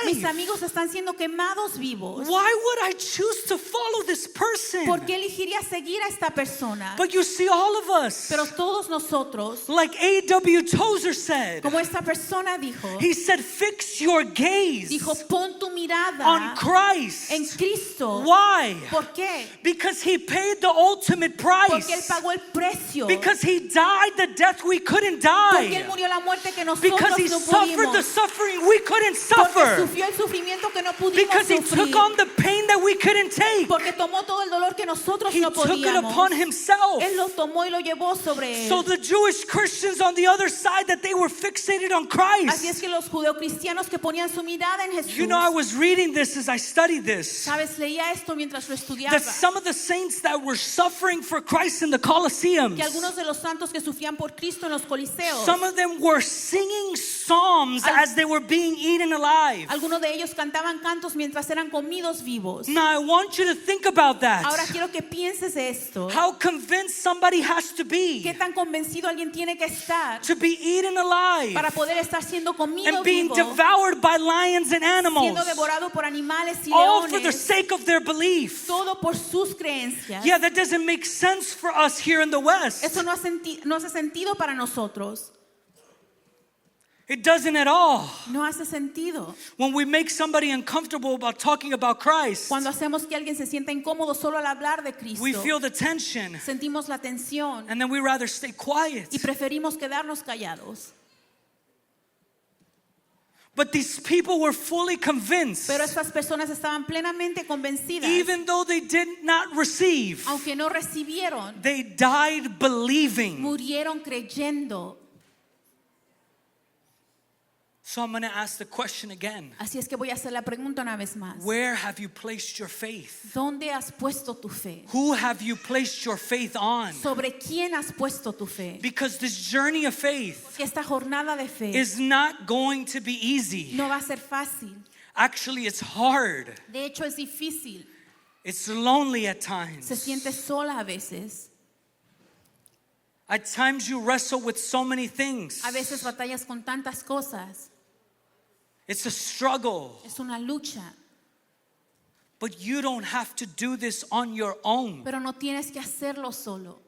Mis alive. amigos están siendo quemados vivos. Why would I choose to follow this person? ¿Por qué elegiría seguir a esta persona? But you see, all of us, Pero todos nosotros, like A.W. Tozer said, como esta persona dijo, he said, fix your gaze dijo, pon tu mirada on Christ. en Cristo. Why? ¿Por qué? Because he paid the ultimate Porque Él price. pagó el precio. Because he died the death we couldn't Porque Él die. murió la muerte que nosotros Because he no suffered pudimos. the suffering we couldn't Porque suffer. sufrió el sufrimiento que no pudimos Because he sufrir. took on the pain that we couldn't take. Porque tomó todo el dolor que nosotros He no took it podíamos. upon himself. Él lo tomó y lo llevó sobre él. So the Jewish Christians on the other side, that they were fixated on Así es Christ. que los judeocristianos que ponían su mirada en Jesús. You know, I was reading this as I studied this. Sabes, leía esto mientras lo estudiaba. That some of the saints that were suffering for Christ in the Colosseums, Que algunos de los santos que sufrían por Cristo en los coliseos, some of them were singing psalms as they were being eaten alive. algunos de ellos cantaban cantos mientras eran comidos vivos. Now I want you to think about Ahora that. quiero que pienses de esto. How convinced somebody has to ¿Qué be tan convencido alguien tiene que estar to be eaten alive para poder estar siendo comido and being vivo, devoured by lions and animals, siendo devorado por animales y all for the leones, sake of their belief? todo por sus creencias? Yeah, that doesn't make sense for us here in the West. Eso no hace sentido para nosotros. It doesn't at all. No hace sentido. When we make somebody uncomfortable about talking about Christ, Cuando hacemos que alguien se sienta incómodo solo al hablar de Cristo, we feel the tension, sentimos la tensión and then we rather stay quiet. y preferimos quedarnos callados. But these people were fully convinced, Pero estas personas estaban plenamente convencidas, even though they did not receive, aunque no recibieron, they died believing. murieron creyendo. So I'm going to ask the question again. Así es que voy a hacer la pregunta una vez más. Where have you placed your faith? ¿Dónde has puesto tu fe? Who have you placed your faith on? ¿Sobre quién has puesto tu fe? Because this journey of faith Porque esta jornada de fe is not going to be easy. no va a ser fácil. Actually, it's hard. De hecho, es difícil. It's lonely at Se times. siente sola a veces. At times you wrestle with so many things. A veces batallas con tantas cosas. It's a struggle. Es una lucha. But you don't have to do this on your own. Pero no tienes que hacerlo solo.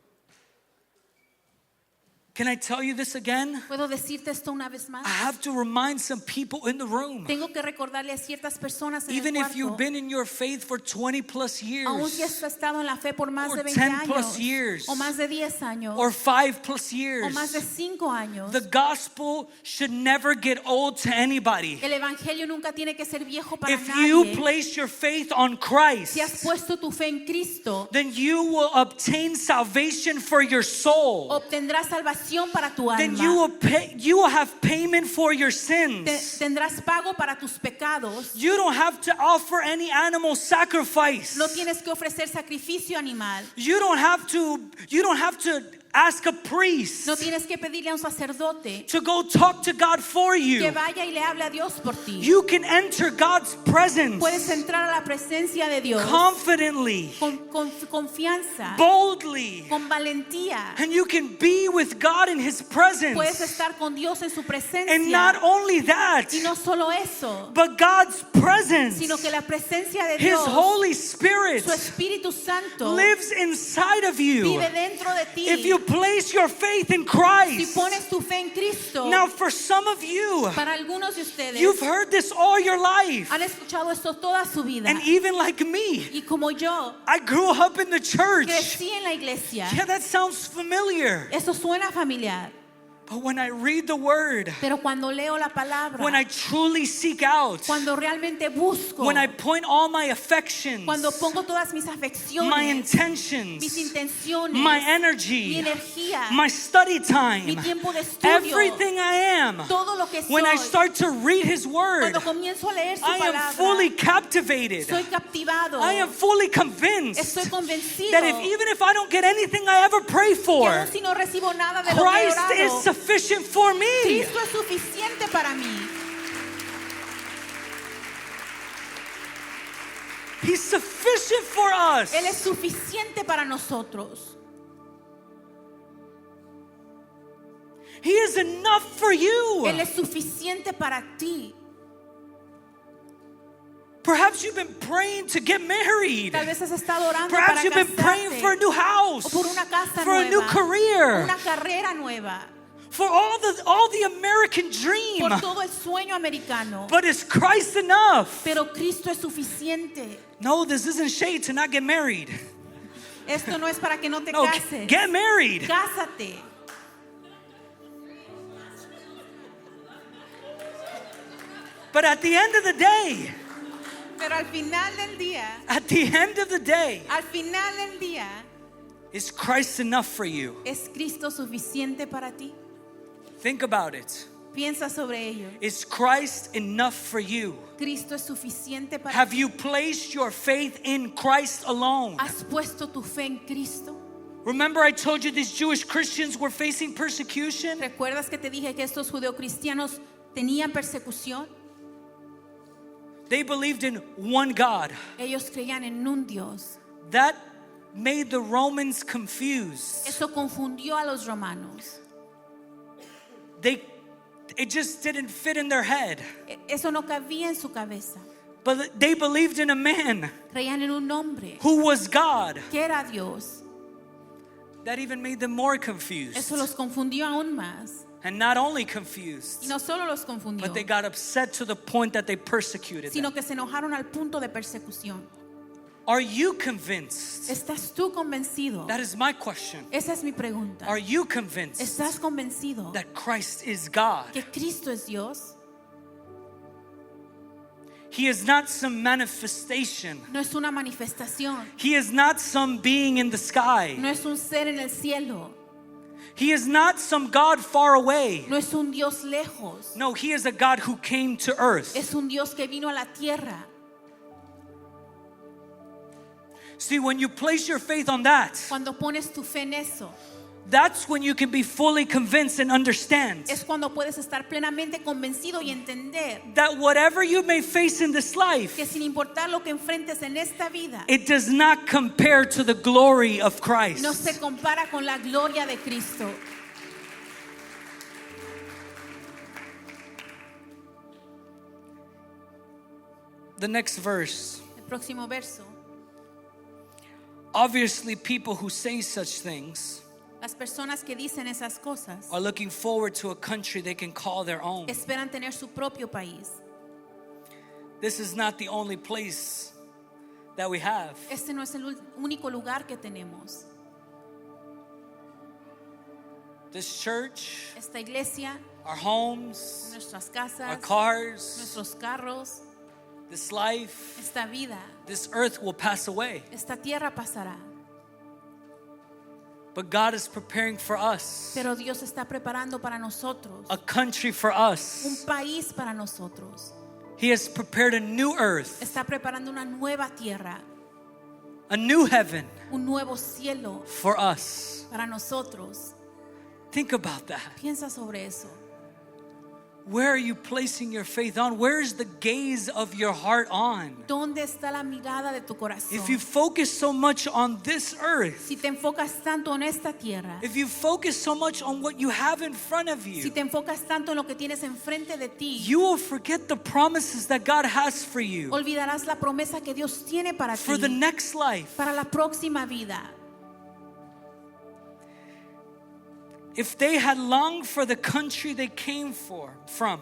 Can I tell you this again? ¿Puedo decirte esto una vez más? I have to remind some people in the room. Tengo que recordarle a ciertas personas en Even el if you've cuarto, been in your faith for 20 plus aún si years, has estado en la fe por más or de 20 10 plus años, years, o más de 10 años, or 5 plus o más de years, 5 años, the gospel should never get old to anybody. el evangelio nunca tiene que ser viejo para If you nadie. place your faith on Christ, Si has puesto tu fe en Cristo, then you will obtain salvation for your soul. obtendrás salvación para tu Then alma. you will have payment for your sins. Tendrás pago para tus pecados. You don't have to offer any animal sacrifice. No tienes que ofrecer sacrificio animal. You don't have to ask a priest No tienes que pedirle a un sacerdote to go talk to God for que you. vaya y le hable a Dios por ti. You can enter God's presence Puedes entrar a la presencia de Dios confidently, con confianza, boldly, con valentía. and you can be with God in His Puedes presence. estar con Dios en su presencia. And not only that, Y no solo eso, but God's presence, sino que la presencia de His Dios, Holy Spirit, su Espíritu Santo, lives inside of you. vive dentro de ti. If you place your faith in Si Christ. pones tu fe en Cristo, Now for some of you, para algunos de ustedes you've heard this all your life. han escuchado esto toda su vida. And even like me, Y como yo, I grew up in the church. crecí en la iglesia. Yeah, that sounds familiar. Eso suena familiar. But when I read the word, Pero cuando leo la palabra, when I truly seek out, cuando realmente busco, when I point all my affections, cuando pongo todas mis my afecciones, intentions, mis intenciones, my mi energy, energía, my study mi time, tiempo de estudio, everything I am, todo lo que soy, when I start to read His word, cuando comienzo a leer su I am palabra, fully captivated. soy captivado, I am fully convinced estoy convencido that even if I don't get anything I ever pray que for, aun si no recibo nada de lo que he Christ is orado, sufficient for me. Cristo es suficiente para mí. He's sufficient for us. Él es suficiente para nosotros. He is enough for you. Él es suficiente para ti. Perhaps you've been praying to get married. Tal vez has estado orando Perhaps para you've been praying for a casarte, new house, o por una casa for a new nueva, career, una carrera nueva, for all the American dream. por todo el sueño americano. But is Christ enough? Pero Cristo es suficiente. No, this isn't shade to not get married. Esto no es para que no te No, cases. get married. Cásate. But at the end of the day, Pero al final del día, at the end of the day, al final del día, is Christ enough for you? ¿es Cristo suficiente para ti? Think about it. Piensa sobre ello. Is Christ enough for you? Cristo es suficiente para Have ti. you placed your faith in Christ alone? ¿Has puesto tu fe en Cristo? Remember I told you these Jewish Christians were facing persecution? ¿Recuerdas que te dije que estos judeocristianos tenían persecución? They believed in one God. Ellos creían en un Dios. That made the Romans confused. Eso confundió a los romanos. It just didn't fit in their head. Eso no cabía en su cabeza. But they believed in a man Creían en un hombre who was God. que era Dios. That even made them more confused. Eso los confundió aún más. And not only confused, Y no solo los confundió, but they got upset to the point that they persecuted sino them. que se enojaron al punto de persecución. Are you convinced? ¿Estás tú convencido? That is my question. Esa es mi pregunta. Are you convinced ¿Estás convencido that Christ is God? que Cristo es Dios? He is not some manifestation. No es una manifestación, He is not some being in the sky. no es un ser en el cielo, He is not some God far away. no es un Dios lejos, No, He is a God who came to earth. es un Dios que vino a la tierra. See, when you place your faith on that, Cuando pones tu fe en eso, that's when you can be fully convinced and understand es cuando puedes estar plenamente convencido y entender that whatever you may face in this life, que sin importar lo que enfrentes en esta vida, it does not compare to the glory of Christ. no se compara con la gloria de Cristo. The next verse. El próximo verso. Obviously, people who say such things Las personas que dicen esas cosas are looking forward to a country they can call their own. esperan tener su propio país. This is not the only place that we have. Este no es el único lugar que tenemos. This church, Esta iglesia, our homes, nuestras our casas, cars, nuestros carros, this life, esta vida, this earth will pass away. esta tierra pasará. But God is preparing for us Pero Dios está preparando para nosotros a country for un us. país para nosotros. He has prepared a new earth, Está preparando una nueva tierra, a new heaven un nuevo cielo for us. para nosotros. Think about that. Piensa sobre eso. Where are you placing your faith on? Where is the gaze of your heart on? ¿Dónde está la mirada de tu corazón? If you focus so much on this earth, Si te enfocas tanto en esta tierra, if you focus so much on what you have in front of si you, te enfocas tanto en lo que tienes enfrente de ti, you will forget the promises that God has for you olvidarás la promesa que Dios tiene para for the ti, next life. para la próxima vida. If they had longed for the country they came from,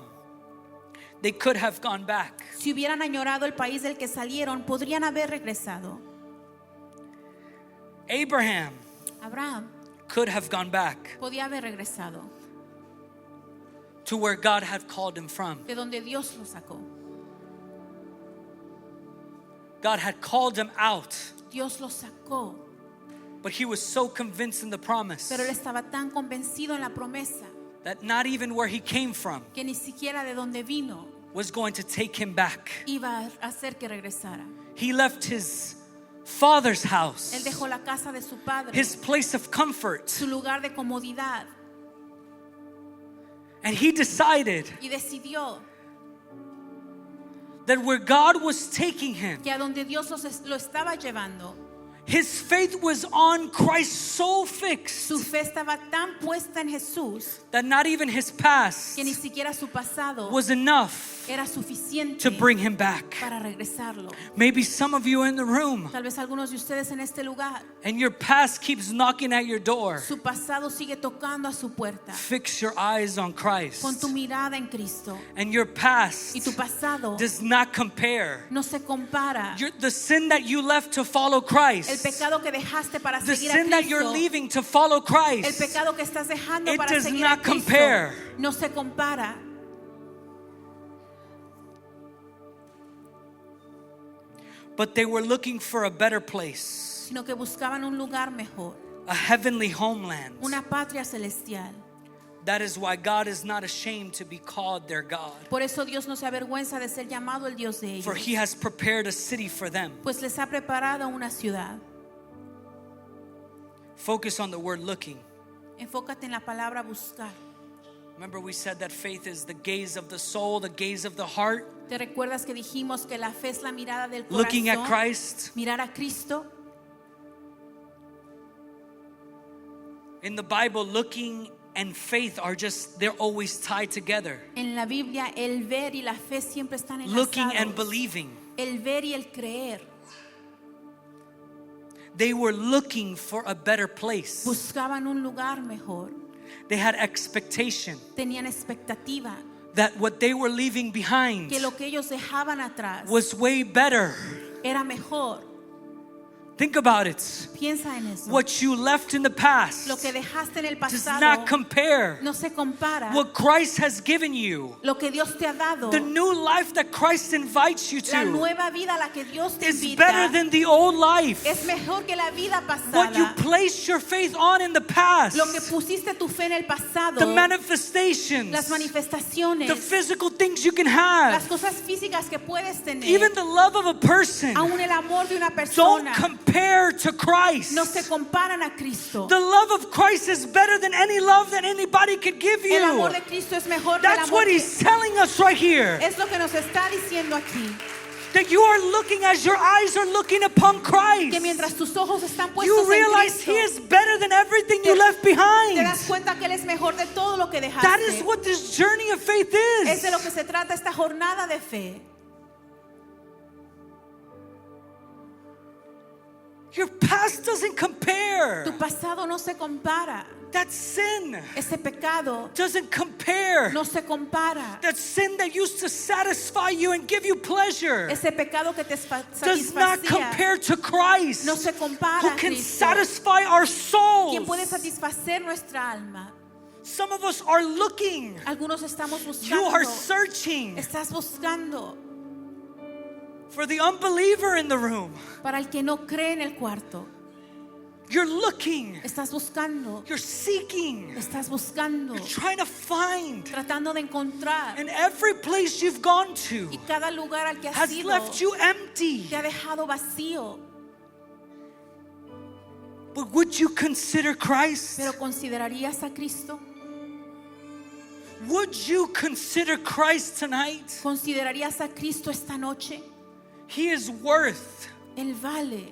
they could have gone back. Si hubieran añorado el país del que salieron, podrían haber regresado. Abraham Abraham could have gone back podía haber regresado to where God had called him from. de donde Dios lo sacó. God had called him out, Dios lo sacó, but he was so convinced in the promise pero él estaba tan convencido en la promesa that not even where he came from que ni siquiera de donde vino was going to take him back. iba a hacer que regresara. He left his father's Él house, dejó la casa de su padre, his place of comfort, su lugar de comodidad, and he decided y decidió that where God was taking him, que a donde Dios lo estaba llevando, his faith was on Christ so fixed su fe estaba tan puesta en Jesús that not even his past que ni siquiera su pasado was enough era suficiente to bring him back. para regresarlo. Maybe some of you are in the room Tal vez algunos de ustedes en este lugar, and your past keeps knocking at your door. su pasado sigue tocando a su puerta. Fix your eyes on Christ. Pon tu mirada en Cristo, And your past y tu pasado does not compare. no se compara. The sin that you left to follow El Christ, pecado que dejaste para the seguir a sin that you're Cristo, leaving to follow el Christ, pecado que estás dejando it para does seguir not a Cristo, compare. no se compara. But they were looking for a better place, Sino que buscaban un lugar mejor, a heavenly homeland. una patria celestial. That is why God is not ashamed to be called their God, Por eso Dios no se avergüenza de ser llamado el Dios de for ellos, He has prepared a city for them. pues les ha preparado una ciudad. Focus on the word looking. Enfócate en la palabra buscar. Remember, we said that faith is the gaze of the soul, the gaze of the heart, ¿Te recuerdas que dijimos que la fe es la mirada del looking at corazón? Christ. Mirar a Cristo. In the Bible, looking and faith are just, they're always tied together. En la Biblia, el ver y la fe siempre están Looking and enlazados. believing. El ver y el creer. They were looking for a better place. Buscaban un lugar mejor. They had expectation tenían expectativa that what they were leaving behind que lo que ellos dejaban atrás was way better. era mejor. Think about it. Piensa en eso. What you left in the past Lo que dejaste en el does pasado not compare. no se compara. What Christ has given you, Lo que Dios te ha dado, the new life that Christ invites you la to, nueva vida a la que Dios te is invita, better than the old life. es mejor que la vida What you pasada. placed your faith on in the past, Lo que pusiste tu fe en el pasado, the manifestations, las manifestaciones, the physical things you can las have, cosas físicas que puedes tener, even the love of a person, aún el amor de una don't persona, compare to Christ. no se comparan a Cristo. The love of Christ is better than any love that anybody could give El amor you. de Cristo es mejor que el That's amor what que he's telling us right here. es lo que nos está diciendo aquí. That you are looking as your eyes are looking upon Christ. Que mientras tus ojos están puestos You en realize Cristo, He is better than everything you left te behind. das cuenta que Él es mejor de todo lo que dejaste. That is what this journey of faith Es de lo is. que se trata esta jornada de fe. Your past doesn't compare. Tu pasado no se compara. That sin Ese pecado doesn't compare. no se compara. That sin that used to satisfy you and give you pleasure Ese pecado que te does not satisfacía compare to Christ, no se compara who a can Cristo, satisfy our quien puede souls. satisfacer nuestra alma. Some of us are looking. Algunos estamos You are buscando. searching Estás buscando for the unbeliever in the room. para el que no cree en el cuarto. You're looking. Estás buscando. You're seeking. Estás buscando. You're trying to find. Tratando de encontrar. And every place you've gone to Y cada lugar al que has has ido left you empty. te ha dejado vacío. But would you consider Christ? Pero ¿considerarías a Cristo? Would you consider Christ tonight? ¿Considerarías a Cristo esta noche? He is worth Él vale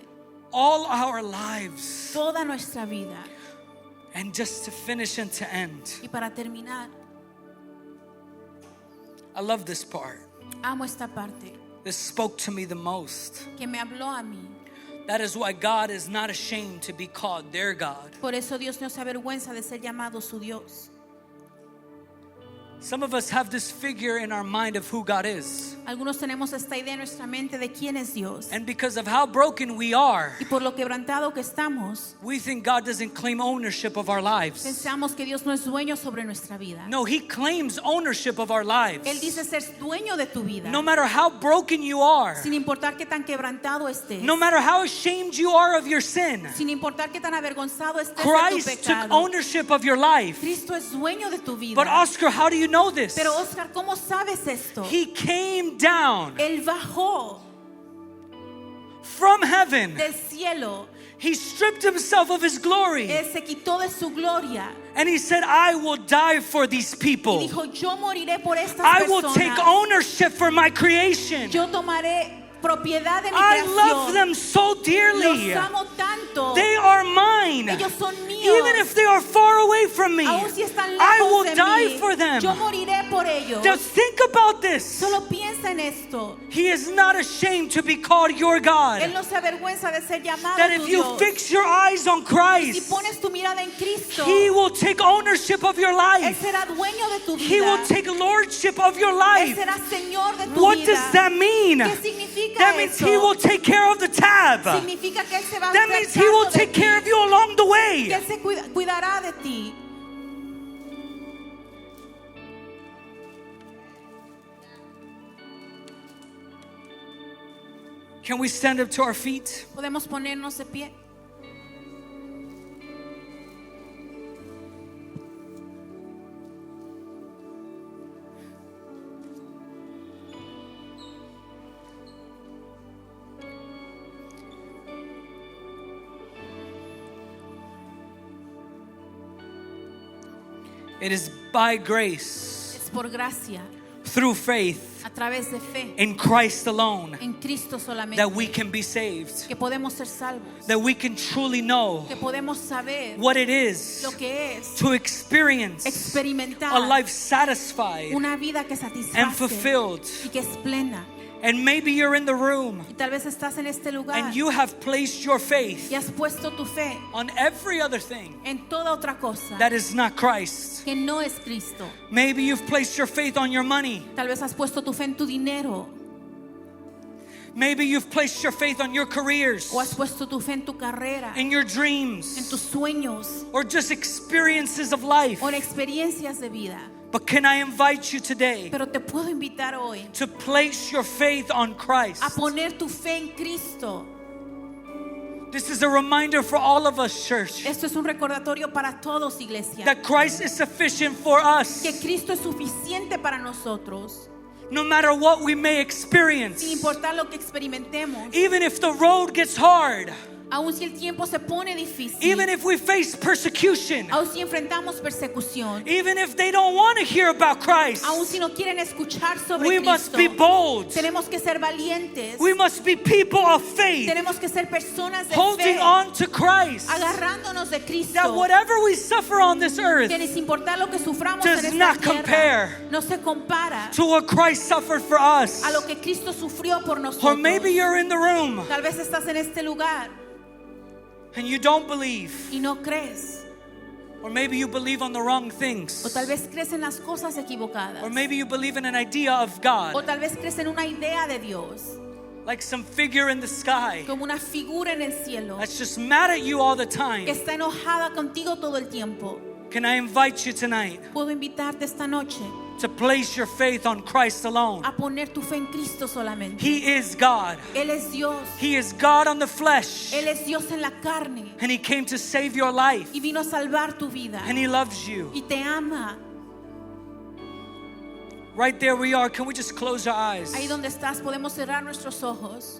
all our lives. toda nuestra vida. And just to finish and to end, Y para terminar, I love this part. amo esta parte This spoke to me the most. que me habló a mí. That is why God is not ashamed to be called their God. Por eso Dios no se avergüenza de ser llamado su Dios. Some of us have this figure in our mind of who God is. Algunos tenemos esta idea en nuestra mente de quién es Dios. And because of how broken we are, Y por lo quebrantado que estamos, we think God doesn't claim ownership of our lives. pensamos que Dios no es dueño sobre nuestra vida. No, He claims ownership of our Él lives. dice ser dueño de tu vida. No matter how broken you are, Sin importar qué tan quebrantado estés. no matter how ashamed you are of your sin, Sin importar qué tan avergonzado estés de tu Christ took pecado. ownership of your life. Cristo es dueño de tu vida. But Oscar, how do you know this? Pero Oscar, ¿cómo sabes esto? He came down Él bajó from heaven. del cielo. He stripped himself of his glory. Él se quitó de su gloria And he said, I will die for these y people. dijo, yo moriré por estas I will take personas. ownership for my creation. Yo tomaré propiedad de mi I creación. love them so dearly. Los amo tanto. They are mine. Ellos son míos. Even if they are far away from me, Aun si están I lejos will de die mí, for them. yo moriré por ellos. Just think about this. Solo piensa en esto. He is not ashamed to be called your God. Él no se avergüenza de ser llamado That tu if you Dios. fix your eyes on Si Christ, pones tu mirada en Cristo, He will take ownership of your Él life. será dueño de tu He vida. will take lordship of your Él life. será Señor de tu What vida. does that mean? ¿Qué significa That means eso? He will take care of the tab. Significa que Él se va a That hacer means He will cargo de take ti, care of you along the que way. Él se cuidará de ti. Can we stand up to our feet? Podemos ponernos de pie. It is by grace, Es por gracia, through faith, a través de fe, in Christ alone, en Cristo solamente, that we can be saved. que podemos ser salvos, That we can truly know que podemos saber what it is lo que es to experience experimentar a life satisfied una vida que and satisface fulfilled. y que es plena. And maybe you're in the room Y tal vez estás en este lugar and you have placed your faith y has puesto tu fe on every other thing en toda otra cosa that is not Christ. que no es Cristo. Maybe you've placed your faith on your money. Tal vez has puesto tu fe en tu dinero Maybe you've placed your faith on your careers, o has puesto tu fe en tu carrera, in your en dreams, tus sueños or just experiences of life. o en experiencias de vida. But can I invite you today Pero te puedo invitar hoy to place your faith on Christ? a poner tu fe en Cristo. This is a reminder for all of us, church, Esto es un recordatorio para todos, iglesia, that Christ is sufficient for us. que Cristo es suficiente para nosotros, No matter what we may experience, sin importar lo que experimentemos, even if the road gets hard, aun si el tiempo se pone difícil, even if we face persecution, aun si enfrentamos persecución, even if they don't want to hear about Christ, aun si no quieren escuchar sobre we must Cristo, be bold. tenemos que ser valientes, We must be people of faith, tenemos que ser personas de holding fe, on to Christ. agarrándonos de That Cristo, whatever we suffer on this earth que sin importar lo que suframos does en not esta compare tierra, no se compara to what Christ suffered for us. a lo que Cristo sufrió por Or nosotros. maybe you're in the room Tal vez estás en este lugar and you don't believe. y no crees, Or maybe you believe on the wrong o things. tal vez crees en las cosas equivocadas, Or maybe you believe in an idea of o God, tal vez crees en una idea de Dios, like some figure in the sky como una figura en el cielo that's just mad at you all the que time. está enojada contigo todo el tiempo. Can I invite you tonight Puedo invitarte esta noche to place your faith on Christ alone? a poner tu fe en Cristo solamente. He is God. Él es Dios, He is God on the flesh. Él es Dios en la carne And He came to save your life. y vino a salvar tu vida And He loves you. y te ama. Right there we are. Can we just close our eyes? Ahí donde estás podemos cerrar nuestros ojos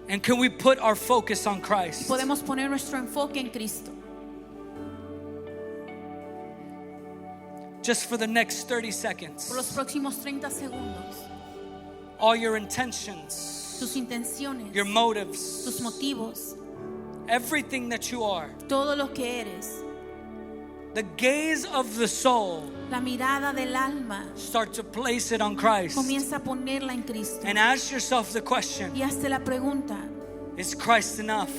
And can we put our focus on y Christ? podemos poner nuestro enfoque en Cristo. Just for the next 30 Por seconds. los próximos 30 segundos, All your intentions, tus intenciones, your motives, tus motivos, everything that you are, todo lo que eres, the gaze of the soul, la mirada del alma, start to place it on Christ. comienza a ponerla en Cristo And ask yourself the question, y hazte la pregunta: is Christ enough?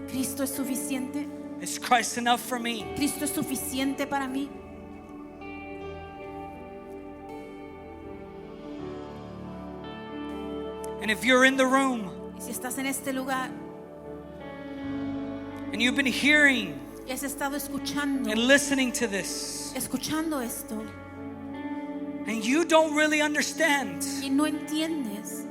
¿Cristo es suficiente? Is Christ enough for me? ¿Cristo es suficiente para mí? And if you're in the room Y si estás en este lugar and you've been hearing y has estado escuchando, and listening to this, escuchando esto and you don't really understand, y no entiendes,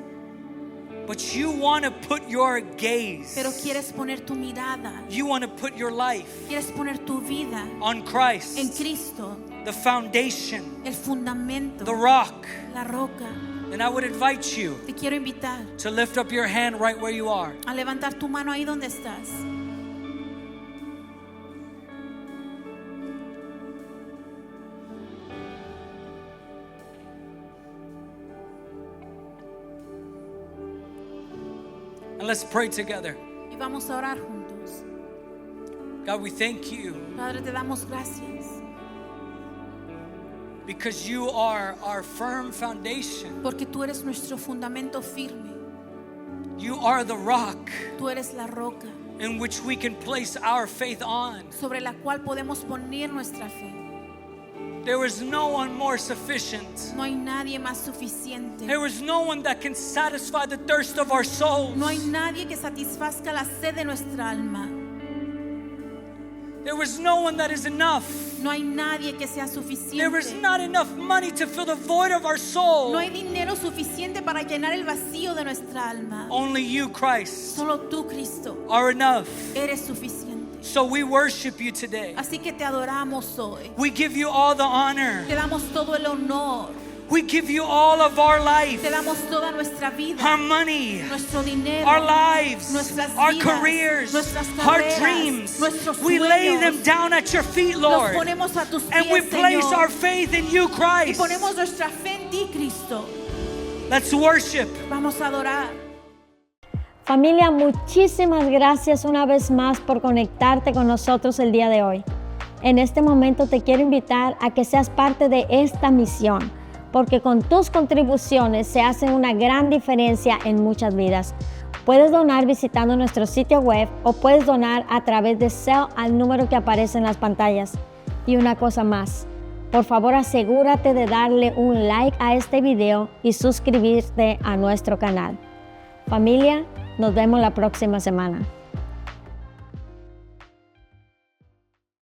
but you want to put your gaze, pero quieres poner tu mirada, you want to put your life quieres poner tu vida on en Christ, Cristo, the foundation, el fundamento, the rock, la roca, then I would invite you te quiero invitar to lift up your hand right where you are. a levantar tu mano ahí donde estás. And let's pray together. Y vamos a orar juntos. God, we thank you Padre, te damos gracias because you are our firm foundation. porque tú eres nuestro fundamento firme. You are the rock Tú eres la roca in which we can place our faith on. sobre la cual podemos poner nuestra fe. There is no one more sufficient. No hay nadie más suficiente. There is no one that can satisfy the thirst of our souls. No hay nadie que satisfazca la sed de nuestra alma. There is no one that is enough. No hay nadie que sea There is suficiente. not enough money to fill the void of our soul. No hay dinero suficiente para llenar el vacío de nuestra alma. Only you, Christ, Solo tú, Cristo, are enough. eres suficiente. So we worship you today. Así que te adoramos hoy. We give you all the honor. Te damos todo el honor. We give you all of our life, Te damos toda nuestra vida, our money, nuestro dinero, our lives, nuestras our vidas, careers, nuestras our carreras, dreams. nuestros We lay sueños. them down at your feet, Los Lord. ponemos a tus And we pies, place Señor. our faith in you, Y Christ. ponemos nuestra fe en ti, Cristo. Let's worship. Vamos a adorar. Familia, muchísimas gracias una vez más por conectarte con nosotros el día de hoy. En este momento te quiero invitar a que seas parte de esta misión, porque con tus contribuciones se hace una gran diferencia en muchas vidas. Puedes donar visitando nuestro sitio web o puedes donar a través de Zelle al número que aparece en las pantallas. Y una cosa más, por favor asegúrate de darle un like a este video y suscribirte a nuestro canal. Familia, nos vemos la próxima semana.